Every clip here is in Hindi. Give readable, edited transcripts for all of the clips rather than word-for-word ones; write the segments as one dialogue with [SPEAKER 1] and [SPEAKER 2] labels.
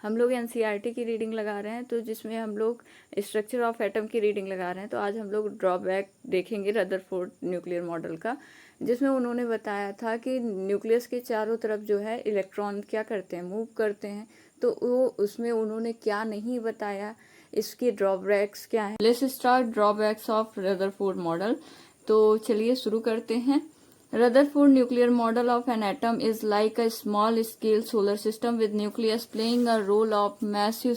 [SPEAKER 1] हम लोग एनसीईआरटी की रीडिंग लगा रहे हैं, तो जिसमें हम लोग स्ट्रक्चर ऑफ एटम की रीडिंग लगा रहे हैं। तो आज हम लोग ड्रॉबैक देखेंगे रदरफोर्ड न्यूक्लियर मॉडल का, जिसमें उन्होंने बताया था कि न्यूक्लियस के चारों तरफ जो है इलेक्ट्रॉन क्या करते हैं, मूव करते हैं। तो वो उसमें उन्होंने क्या नहीं बताया, इसके ड्रॉबैक्स क्या हैं। Let's start drawbacks of Rutherford model. तो चलिए शुरू करते हैं। Rutherford nuclear model of an atom is like a small-scale solar system with nucleus playing a role of massive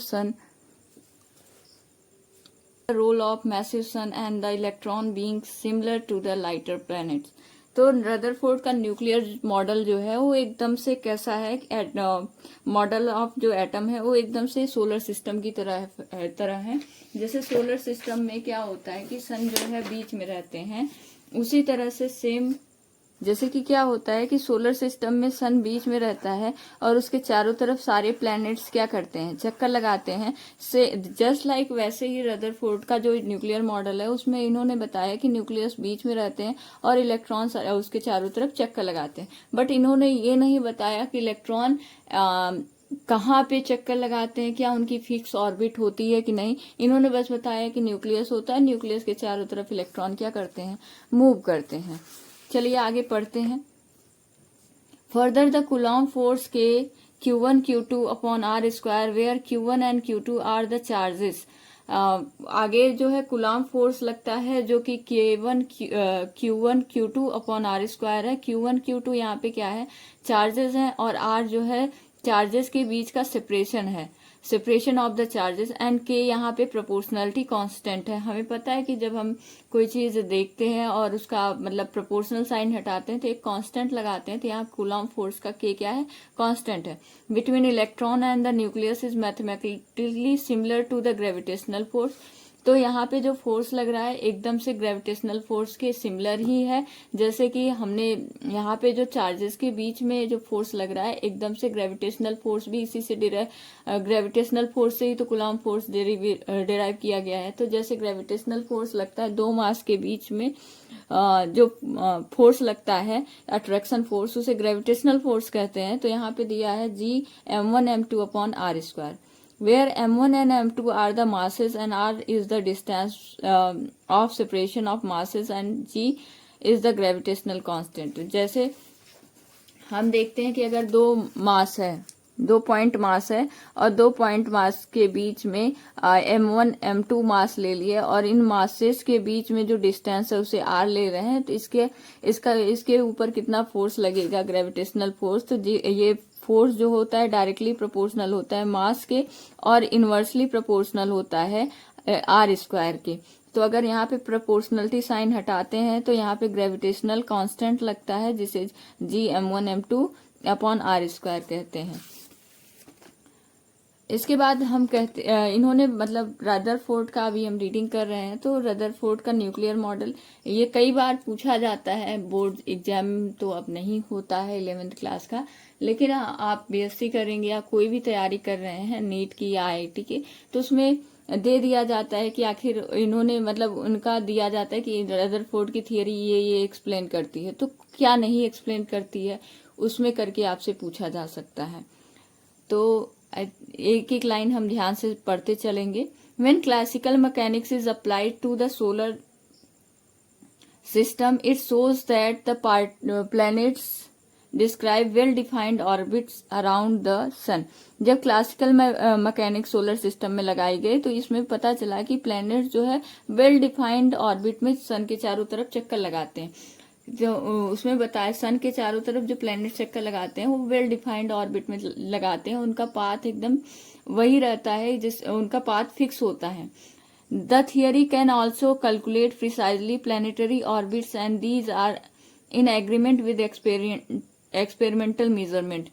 [SPEAKER 1] sun and the electron being similar to the lighter planets. तो रदरफोर्ड का न्यूक्लियर मॉडल जो है वो एकदम से कैसा है, मॉडल ऑफ जो एटम है वो एकदम से सोलर सिस्टम की तरह है। जैसे सोलर सिस्टम में क्या होता है कि सन जो है बीच में रहते हैं, उसी तरह से सेम जैसे कि क्या होता है कि सोलर सिस्टम में सन बीच में रहता है और उसके चारों तरफ सारे प्लैनेट्स क्या करते हैं, चक्कर लगाते हैं। से जस्ट लाइक वैसे ही रदरफोर्ड का जो न्यूक्लियर मॉडल है उसमें इन्होंने बताया कि न्यूक्लियस बीच में रहते हैं और इलेक्ट्रॉन्स उसके चारों तरफ चक्कर लगाते हैं। बट इन्होंने ये नहीं बताया कि इलेक्ट्रॉन कहाँ पे चक्कर लगाते हैं, क्या उनकी फिक्स ऑर्बिट होती है कि नहीं। इन्होंने बस बताया कि न्यूक्लियस होता है, न्यूक्लियस के चारों तरफ इलेक्ट्रॉन क्या करते हैं, मूव करते हैं। चलिए आगे पढ़ते हैं। फर्दर द कूलॉम फोर्स के Q1 Q2 upon R square where Q1 and Q2 are the charges. आगे जो है कूलॉम फोर्स लगता है जो कि Q1 Q2 upon R square है। Q1 Q2 यहाँ पे क्या है, चार्जेस हैं, और आर जो है चार्जेस के बीच का सेपरेशन है, separation of the charges, and के यहाँ पे प्रोपोर्शनलिटी कांस्टेंट है। हमें पता है कि जब हम कोई चीज देखते हैं और उसका मतलब प्रोपोर्शनल साइन हटाते हैं तो एक कांस्टेंट लगाते हैं, तो यहाँ कूलॉम फोर्स का के क्या है, कांस्टेंट है। Between electron and the nucleus is mathematically similar to the gravitational force. तो यहाँ पे जो फोर्स लग रहा है एकदम से ग्रेविटेशनल फोर्स के सिमिलर ही है। जैसे कि हमने यहाँ पे जो चार्जेस के बीच में जो फोर्स लग रहा है एकदम से ग्रेविटेशनल फोर्स भी इसी से ग्रेविटेशनल फोर्स से ही तो कूलॉम फोर्स डिराइव किया गया है। तो जैसे ग्रेविटेशनल फोर्स लगता है दो मास के बीच में, जो फोर्स लगता है अट्रैक्शन फोर्स, उसे ग्रेविटेशनल फोर्स कहते हैं। तो यहाँ पे दिया है G m1m2 upon R square, where m1 and m2 are the masses and r is the distance of separation of masses and g is the gravitational constant। जैसे हम देखते हैं कि अगर दो मास है, दो पॉइंट मास है और दो पॉइंट मास के बीच में m1 m2 मास ले लिए और इन मासेस के बीच में जो डिस्टेंस है उसे r ले रहे हैं, तो इसके ऊपर कितना फोर्स लगेगा, ग्रेविटेशनल फोर्स। तो ये फोर्स जो होता है डायरेक्टली प्रोपोर्शनल होता है मास के और इनवर्सली प्रोपोर्शनल होता है आर स्क्वायर के। तो अगर यहाँ पे प्रोपोर्शनलिटी साइन हटाते हैं तो यहाँ पे ग्रेविटेशनल कांस्टेंट लगता है, जिसे Gm1m2 अपॉन आर स्क्वायर कहते हैं। इसके बाद हम इन्होंने मतलब रदरफोर्ड का अभी हम रीडिंग कर रहे हैं। तो रदरफोर्ड का न्यूक्लियर मॉडल ये कई बार पूछा जाता है, बोर्ड एग्जाम तो अब नहीं होता है 11th क्लास का, लेकिन आप बीएससी करेंगे या कोई भी तैयारी कर रहे हैं नीट की या आईआईटी की, तो उसमें दे दिया जाता है कि आखिर इन्होंने मतलब उनका दिया जाता है कि रदरफोर्ड की थियरी ये एक्सप्लेन करती है, तो क्या नहीं एक्सप्लेन करती है उसमें करके आपसे पूछा जा सकता है। तो एक एक लाइन हम ध्यान से पढ़ते चलेंगे। When classical mechanics is applied to the solar system, it shows that the planets describe well-defined orbits around the sun। जब क्लासिकल मैकेनिक्स सोलर सिस्टम में लगाई गई तो इसमें पता चला कि प्लैनेट जो है वेल डिफाइंड ऑर्बिट में सन के चारों तरफ चक्कर लगाते हैं। जो उसमें बताया सन के चारों तरफ जो प्लैनेट चक्कर लगाते हैं वो वेल डिफाइंड ऑर्बिट में लगाते हैं, उनका पाथ एकदम वही रहता है, जिस उनका पाथ फिक्स होता है। The theory can also calculate precisely planetary orbits and these are in agreement with experimental measurement।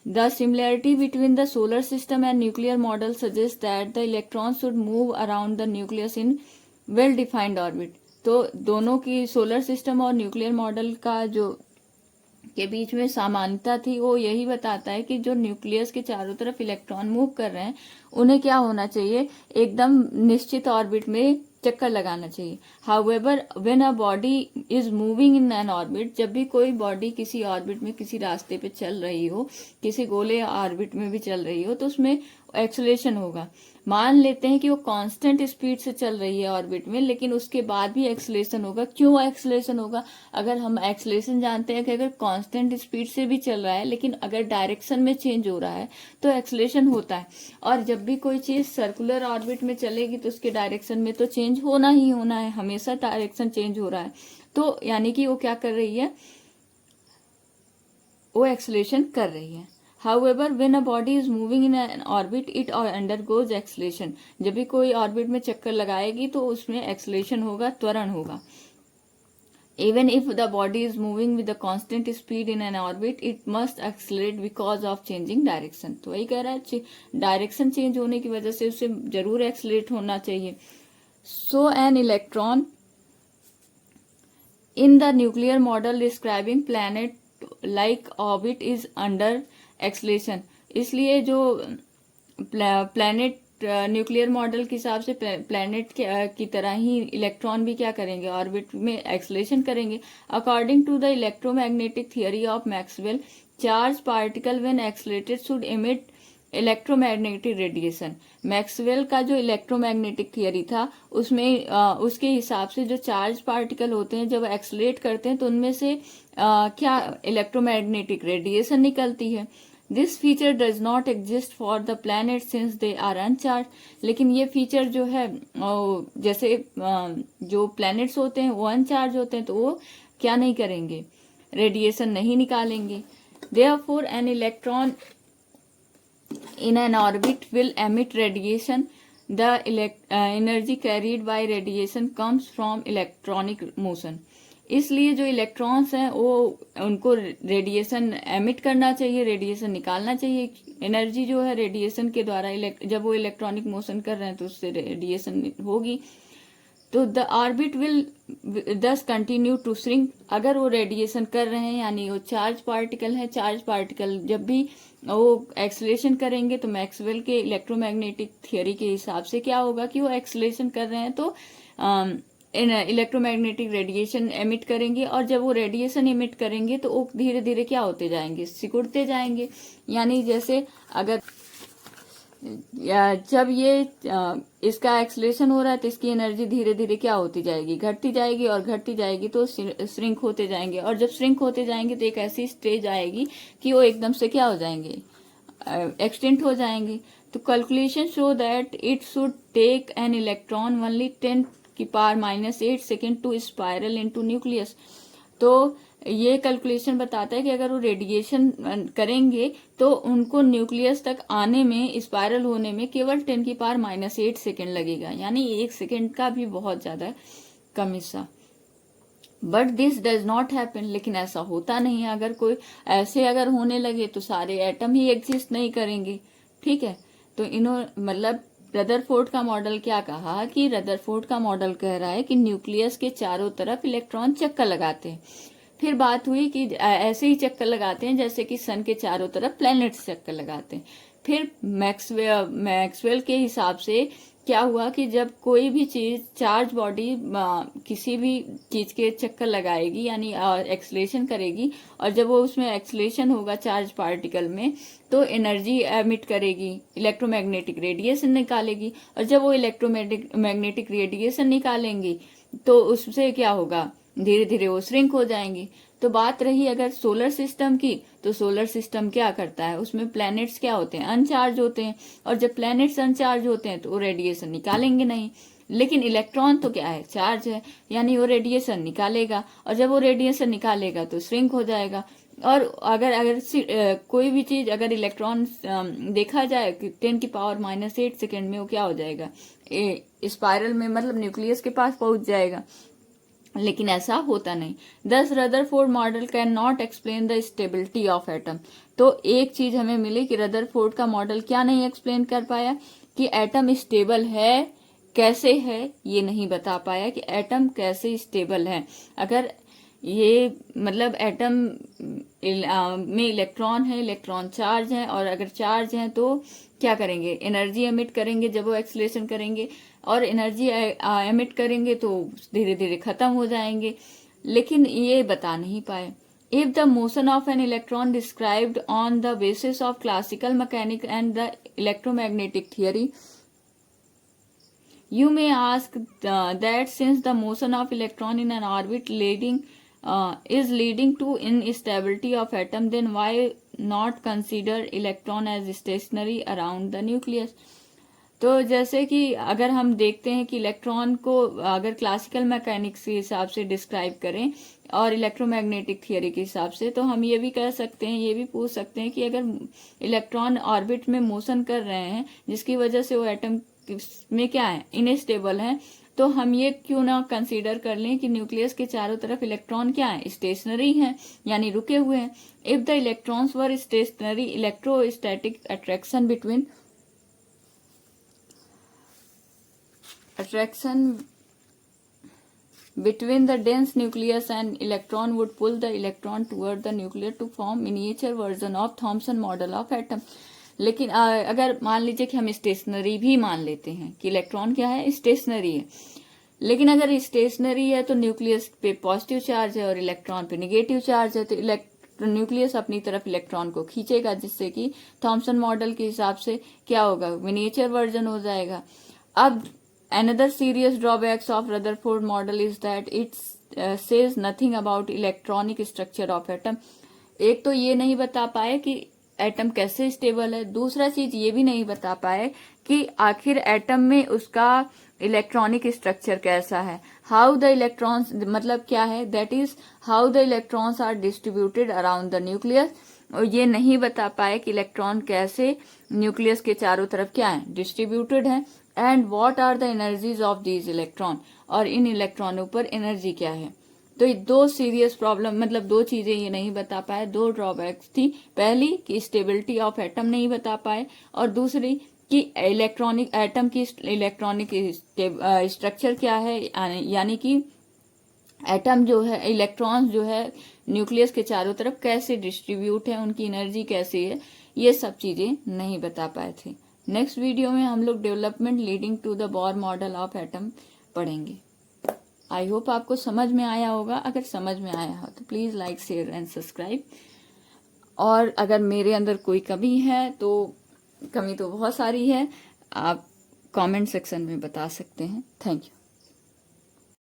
[SPEAKER 1] The similarity between the solar system and nuclear model suggests that the electrons should move around the nucleus in well-defined orbit। तो दोनों की सोलर सिस्टम और न्यूक्लियर मॉडल का जो के बीच में समानता थी वो यही बताता है कि जो न्यूक्लियस के चारों तरफ इलेक्ट्रॉन मूव कर रहे हैं उन्हें क्या होना चाहिए, एकदम निश्चित ऑर्बिट में चक्कर लगाना चाहिए। However when a body is moving in an orbit, जब भी कोई बॉडी किसी ऑर्बिट में किसी रास्ते पे चल रही हो, किसी गोले ऑर्बिट में भी चल रही हो, तो उसमें एक्सेलेरेशन होगा। मान लेते हैं कि वो कांस्टेंट स्पीड से चल रही है ऑर्बिट में, लेकिन उसके बाद भी एक्सेलेरेशन होगा। क्यों एक्सेलेरेशन होगा? अगर हम एक्सेलेरेशन जानते हैं कि अगर कांस्टेंट स्पीड से भी चल रहा है लेकिन अगर डायरेक्शन में चेंज हो रहा है तो एक्सेलेरेशन होता है। और जब भी कोई चीज सर्कुलर ऑर्बिट में चलेगी तो उसके डायरेक्शन में तो चेंज होना ही होना है, हमेशा डायरेक्शन चेंज हो रहा है। तो यानी कि वो क्या कर रही है, वो एक्सेलेरेशन कर रही है। However, when a body is moving in an orbit, it undergoes acceleration. जब भी कोई ऑर्बिट में चक्कर लगाएगी तो उसमें एक्सेलेरेशन होगा, त्वरण होगा। Even if the body is moving with a constant speed in an orbit, it must accelerate because of changing direction. तो वही कह रहा है, डायरेक्शन चेंज होने की वजह से उसे जरूर एक्सेलरेट होना चाहिए। So an electron in the nuclear model describing planet like orbit is under acceleration. इसलिए जो प्लैनेट न्यूक्लियर मॉडल के हिसाब से प्लैनेट की तरह ही इलेक्ट्रॉन भी क्या करेंगे, ऑर्बिट में एक्सलेशन करेंगे। According to the electromagnetic theory of Maxwell, charge particle when accelerated should emit electromagnetic radiation. Maxwell का जो इलेक्ट्रोमैग्नेटिक थियरी था उसमें उसके हिसाब से जो चार्ज पार्टिकल होते हैं जब एक्सलेट करते हैं तो उनमें से क्या इलेक्ट्रोमैग्नेटिक रेडिएशन निकलती है। This feature does not exist for the planet since they are uncharged. लेकिन ये फीचर जो है जैसे जो प्लैनेट्स होते हैं वो अनचार्ज होते हैं तो वो क्या नहीं करेंगे, रेडिएशन नहीं निकालेंगे। Therefore an electron in an orbit will emit radiation. The energy carried by radiation comes from electronic motion. इसलिए जो इलेक्ट्रॉन्स हैं वो उनको रेडिएशन एमिट करना चाहिए, रेडिएशन निकालना चाहिए। एनर्जी जो है रेडिएशन के द्वारा जब वो इलेक्ट्रॉनिक मोशन कर रहे हैं तो उससे रेडिएशन होगी। तो द ऑर्बिट विल दस कंटिन्यू टू श्रिंक। अगर वो रेडिएशन कर रहे हैं यानी वो चार्ज पार्टिकल है, चार्ज पार्टिकल जब भी वो एक्सेलेरेशन करेंगे तो मैक्सवेल के इलेक्ट्रोमैग्नेटिक थियरी के हिसाब से क्या होगा कि वो एक्सेलेरेशन कर रहे हैं तो इलेक्ट्रोमैग्नेटिक रेडिएशन एमिट करेंगे। और जब वो रेडिएशन एमिट करेंगे तो वो धीरे धीरे क्या होते जाएंगे, सिकुड़ते जाएंगे। यानी जैसे अगर जब ये इसका एक्सेलेरेशन हो रहा है तो इसकी एनर्जी धीरे धीरे क्या होती जाएगी, घटती जाएगी, और घटती जाएगी तो श्रिंक होते जाएंगे। और जब श्रिंक होते जाएंगे तो एक ऐसी स्टेज आएगी कि वो एकदम से क्या हो जाएंगे, एक्सटेंट हो जाएंगे। तो calculation show that it should take an electron only 10⁻⁸ second to spiral into nucleus. तो ये कैलकुलेशन बताता है कि अगर वो रेडिएशन करेंगे तो उनको न्यूक्लियस तक आने में, स्पाइरल होने में केवल 10⁻⁸ सेकेंड लगेगा, यानी 1 सेकेंड का भी बहुत ज्यादा कम हिस्सा। But this does not happen, लेकिन ऐसा होता नहीं है। अगर कोई ऐसे अगर होने लगे तो सारे एटम ही एग्जिस्ट नहीं करेंगे। ठीक है, तो मतलब रदरफोर्ड का मॉडल क्या कहा कि रदरफोर्ड का मॉडल कह रहा है कि न्यूक्लियस के चारों तरफ इलेक्ट्रॉन चक्कर लगाते हैं। फिर बात हुई कि ऐसे ही चक्कर लगाते हैं जैसे कि सन के चारों तरफ प्लैनेट्स चक्कर लगाते हैं। फिर मैक्सवेल के हिसाब से क्या हुआ कि जब कोई भी चीज चार्ज बॉडी किसी भी चीज के चक्कर लगाएगी यानी एक्सलेशन करेगी, और जब वो उसमें एक्सलेशन होगा चार्ज पार्टिकल में तो एनर्जी एमिट करेगी, इलेक्ट्रोमैग्नेटिक रेडिएशन निकालेगी। और जब वो इलेक्ट्रोमैग्नेटिक रेडिएशन निकालेंगी तो उससे क्या होगा, धीरे धीरे वो श्रिंक हो जाएंगी। तो बात रही अगर सोलर सिस्टम की, तो सोलर सिस्टम क्या करता है, उसमें प्लैनेट्स क्या होते हैं, अनचार्ज होते हैं। और जब प्लैनेट्स अनचार्ज होते हैं तो वो रेडिएशन निकालेंगे नहीं। लेकिन इलेक्ट्रॉन तो क्या है, चार्ज है, यानी वो रेडिएशन निकालेगा। और जब वो रेडिएशन निकालेगा तो श्रिंक हो जाएगा। और अगर कोई भी चीज अगर इलेक्ट्रॉन देखा जाए कि 10⁻⁸ सेकेंड में वो क्या हो जाएगा, स्पाइरल में, मतलब न्यूक्लियस के पास पहुंच जाएगा। लेकिन ऐसा होता नहीं। दस Rutherford model can not explain the stability of atom. तो एक चीज हमें मिली कि रदरफोर्ड का मॉडल क्या नहीं एक्सप्लेन कर पाया कि एटम स्टेबल है, कैसे है ये नहीं बता पाया कि एटम कैसे स्टेबल है। अगर ये मतलब एटम में इलेक्ट्रॉन है, इलेक्ट्रॉन चार्ज है, और अगर चार्ज है तो क्या करेंगे, एनर्जी एमिट करेंगे जब वो एक्सीलरेशन करेंगे, और एनर्जी एमिट करेंगे तो धीरे धीरे खत्म हो जाएंगे। लेकिन ये बता नहीं पाए। If the motion of an electron described on the basis of classical mechanic and the electromagnetic theory, you may ask that since the motion of electron in an orbit is leading to instability of atom, then why not consider electron as stationary around the nucleus? तो जैसे कि अगर हम देखते हैं कि इलेक्ट्रॉन को अगर क्लासिकल मैकेनिक्स के हिसाब से डिस्क्राइब करें और इलेक्ट्रोमैग्नेटिक थियरी के हिसाब से, तो हम ये भी कह सकते हैं, ये भी पूछ सकते हैं कि अगर इलेक्ट्रॉन ऑर्बिट में मोशन कर रहे हैं जिसकी वजह से वो एटम में क्या है, इनस्टेबल है, तो हम ये क्यों ना कंसीडर कर लें कि न्यूक्लियस के चारों तरफ इलेक्ट्रॉन क्या है, स्टेशनरी हैं, यानी रुके हुए हैं। If the electrons were stationary, electrostatic attraction between the dense nucleus and electron would pull the electron toward the nucleus to form miniature version of Thomson model of atom। लेकिन अगर मान लीजिए कि हम स्टेशनरी भी मान लेते हैं कि इलेक्ट्रॉन क्या है, स्टेशनरी है, लेकिन अगर स्टेशनरी है तो न्यूक्लियस पे पॉजिटिव चार्ज है और इलेक्ट्रॉन पे नेगेटिव चार्ज है, तो न्यूक्लियस अपनी तरफ इलेक्ट्रॉन को खींचेगा, जिससे कि थॉमसन मॉडल के हिसाब से क्या होगा, मिनिएचर वर्जन हो जाएगा। अब another serious drawbacks of Rutherford model is that it says nothing about electronic structure of atom। एक तो ये नहीं बता पाए कि एटम कैसे स्टेबल है, दूसरा चीज ये भी नहीं बता पाए कि आखिर एटम में उसका इलेक्ट्रॉनिक स्ट्रक्चर कैसा है, हाउ द इलेक्ट्रॉन्स, मतलब क्या है, that is how the electrons are distributed around the nucleus. और ये नहीं बता पाए कि इलेक्ट्रॉन कैसे न्यूक्लियस के चारों तरफ क्या है, डिस्ट्रीब्यूटेड है, and what are the energies of these electron, और इन इलेक्ट्रॉनों पर एनर्जी क्या है। तो ये दो सीरियस प्रॉब्लम, मतलब दो चीजें ये नहीं बता पाए, दो ड्रॉबैक्स थी। पहली कि स्टेबिलिटी ऑफ एटम नहीं बता पाए, और दूसरी कि इलेक्ट्रॉनिक एटम की इलेक्ट्रॉनिक स्ट्रक्चर क्या है, यानी कि एटम जो है, इलेक्ट्रॉन्स जो है न्यूक्लियस के चारों तरफ कैसे डिस्ट्रीब्यूट है, उनकी एनर्जी कैसी है, ये सब चीजें नहीं बता पाए थे। नेक्स्ट वीडियो में हम लोग development leading to the Bohr model of atom पढ़ेंगे। आई होप आपको समझ में आया होगा। अगर समझ में आया हो तो please like, share and subscribe. और अगर मेरे अंदर कोई कमी है, तो कमी तो बहुत सारी है, आप कमेंट सेक्शन में बता सकते हैं। Thank you.